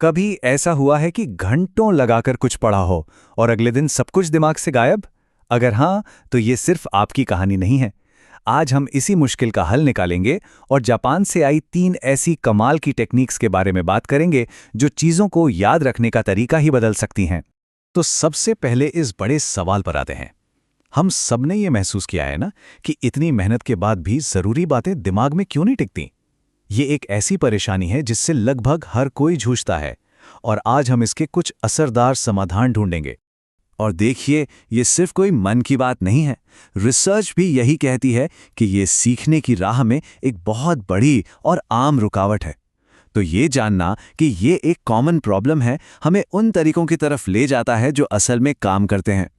कभी ऐसा हुआ है कि घंटों लगाकर कुछ पढ़ा हो और अगले दिन सब कुछ दिमाग से गायब? अगर हाँ, तो ये सिर्फ आपकी कहानी नहीं है। आज हम इसी मुश्किल का हल निकालेंगे और जापान से आई 3 ऐसी कमाल की टेक्निक्स के बारे में बात करेंगे जो चीज़ों को याद रखने का तरीका ही बदल सकती हैं। तो सबसे पहले इस बड़े सवाल पर आते हैं। हम सबने ये महसूस किया है ना कि इतनी मेहनत के बाद भी ज़रूरी बातें दिमाग में क्यों नहीं टिकती? ये एक ऐसी परेशानी है जिससे लगभग हर कोई जूझता है और आज हम इसके कुछ असरदार समाधान ढूंढेंगे। और देखिए, ये सिर्फ कोई मन की बात नहीं है। रिसर्च भी यही कहती है कि ये सीखने की राह में एक बहुत बड़ी और आम रुकावट है। तो ये जानना कि ये एक कॉमन प्रॉब्लम है, हमें उन तरीकों की तरफ ले जाता है जो असल में काम करते हैं।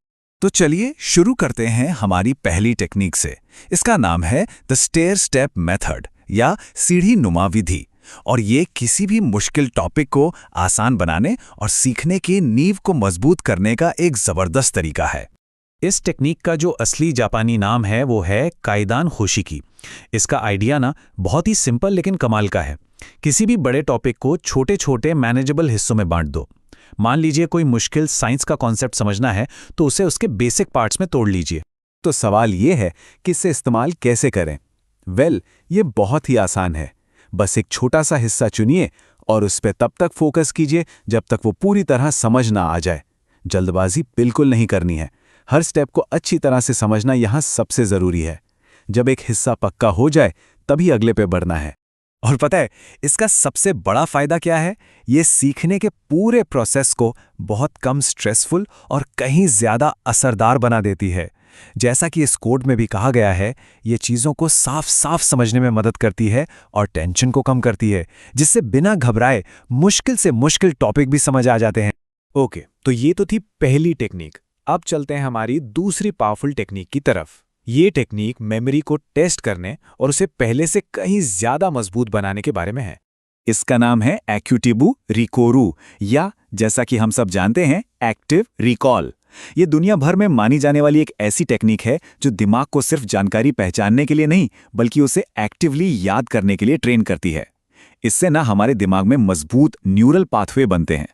तो चलिए शुरू करते हैं हमारी पहली टेक्निक से। इसका नाम है द स्टेयर स्टेप मेथड या सीढ़ी नुमा विधि, और ये किसी भी मुश्किल टॉपिक को आसान बनाने और सीखने की नींव को मजबूत करने का एक जबरदस्त तरीका है। इस टेक्निक का जो असली जापानी नाम है वो है काइदान होशिकी। इसका आइडिया ना बहुत ही सिंपल लेकिन कमाल का है। किसी भी बड़े टॉपिक को छोटे छोटे मैनेजेबल हिस्सों में बांट दो। मान लीजिए कोई मुश्किल साइंस का कॉन्सेप्ट समझना है तो उसे उसके बेसिक पार्ट्स में तोड़ लीजिए। तो सवाल ये है कि इसे इस्तेमाल कैसे करें? ये बहुत ही आसान है। बस एक छोटा सा हिस्सा चुनिए और उस पर तब तक फोकस कीजिए जब तक वो पूरी तरह समझ ना आ जाए। जल्दबाजी बिल्कुल नहीं करनी है। हर स्टेप को अच्छी तरह से समझना यहाँ सबसे ज़रूरी है। जब एक हिस्सा पक्का हो जाए तभी अगले पे बढ़ना है। और पता है इसका सबसे बड़ा फायदा क्या है? ये सीखने के पूरे प्रोसेस को बहुत कम स्ट्रेसफुल और कहीं ज़्यादा असरदार बना देती है। जैसा कि इस कोड में भी कहा गया है, ये चीज़ों को साफ साफ समझने में मदद करती है और टेंशन को कम करती है, जिससे बिना घबराए मुश्किल से मुश्किल टॉपिक भी समझ आ जाते हैं। ओके, तो ये तो थी पहली टेक्निक। अब चलते हैं हमारी दूसरी पावरफुल टेक्निक की तरफ। ये टेक्निक मेमोरी को टेस्ट करने और उसे पहले से कहीं ज़्यादा मजबूत बनाने के बारे में है। इसका नाम है एक्यूटिबु रिकोरु, या जैसा कि हम सब जानते हैं एक्टिव रिकॉल। ये दुनिया भर में मानी जाने वाली एक ऐसी टेक्निक है जो दिमाग को सिर्फ जानकारी पहचानने के लिए नहीं बल्कि उसे एक्टिवली याद करने के लिए ट्रेन करती है। इससे ना हमारे दिमाग में मजबूत न्यूरल पाथवे बनते हैं।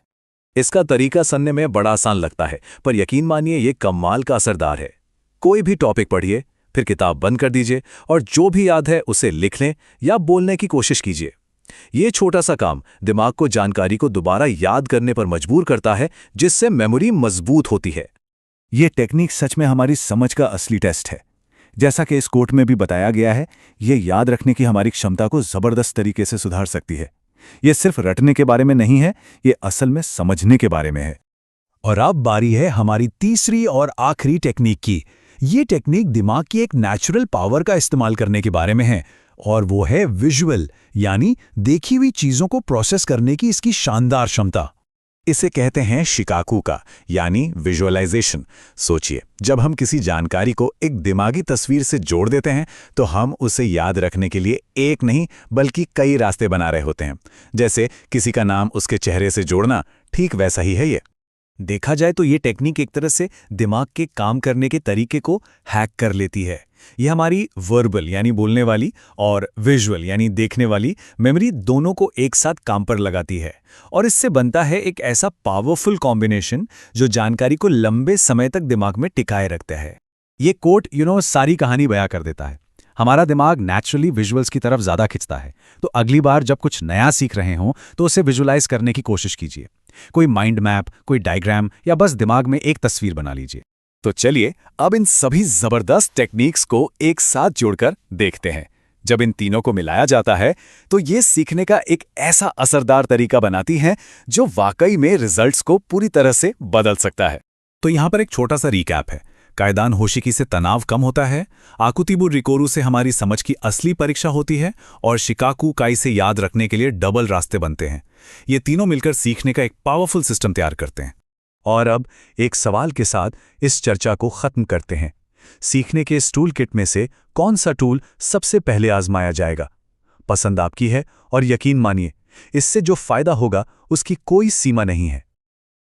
इसका तरीका सुनने में बड़ा आसान लगता है, पर यकीन मानिए ये कमाल का असरदार है। कोई भी टॉपिक पढ़िए, फिर किताब बंद कर दीजिए और जो भी याद है उसे लिख लें या बोलने की कोशिश कीजिए। ये छोटा सा काम दिमाग को जानकारी को दोबारा याद करने पर मजबूर करता है, जिससे मेमोरी मजबूत होती है। ये टेक्निक सच में हमारी समझ का असली टेस्ट है। जैसा कि इस कोट में भी बताया गया है, ये याद रखने की हमारी क्षमता को जबरदस्त तरीके से सुधार सकती है। ये सिर्फ रटने के बारे में नहीं है, ये असल में समझने के बारे में है। और अब बारी है हमारी तीसरी और आखिरी टेक्निक की। ये टेक्निक दिमाग की एक नेचुरल पावर का इस्तेमाल करने के बारे में है, और वो है विजुअल, यानी देखी हुई चीजों को प्रोसेस करने की इसकी शानदार क्षमता। इसे कहते हैं शिकाकू का, यानी विजुअलाइजेशन। सोचिए, जब हम किसी जानकारी को एक दिमागी तस्वीर से जोड़ देते हैं तो हम उसे याद रखने के लिए एक नहीं बल्कि कई रास्ते बना रहे होते हैं। जैसे किसी का नाम उसके चेहरे से जोड़ना, ठीक वैसा ही है ये। देखा जाए तो ये टेक्निक एक तरह से दिमाग के काम करने के तरीके को हैक कर लेती है। ये हमारी वर्बल यानी बोलने वाली और विजुअल यानी देखने वाली मेमोरी दोनों को एक साथ काम पर लगाती है, और इससे बनता है एक ऐसा पावरफुल कॉम्बिनेशन जो जानकारी को लंबे समय तक दिमाग में टिकाए रखता है। ये कोट सारी कहानी बयां कर देता है। हमारा दिमाग नेचुरली विजुअल्स की तरफ ज़्यादा खिंचता है, तो अगली बार जब कुछ नया सीख रहे हों तो उसे विजुअलाइज करने की कोशिश कीजिए। कोई माइंड मैप, कोई डायग्राम, या बस दिमाग में एक तस्वीर बना लीजिए। तो चलिए अब इन सभी जबरदस्त टेक्निक्स को एक साथ जोड़कर देखते हैं। जब इन तीनों को मिलाया जाता है तो ये सीखने का एक ऐसा असरदार तरीका बनाती हैं जो वाकई में रिजल्ट्स को पूरी तरह से बदल सकता है। तो यहाँ पर एक छोटा सा रिकैप है। काइदान होशिकी से तनाव कम होता है, आकुतिबु रिकोरु से हमारी समझ की असली परीक्षा होती है, और शिकाकू काई से याद रखने के लिए डबल रास्ते बनते हैं। ये तीनों मिलकर सीखने का एक पावरफुल सिस्टम तैयार करते हैं। और अब एक सवाल के साथ इस चर्चा को खत्म करते हैं। सीखने के इस टूल किट में से कौन सा टूल सबसे पहले आजमाया जाएगा? पसंद आपकी है, और यकीन मानिए इससे जो फायदा होगा उसकी कोई सीमा नहीं है।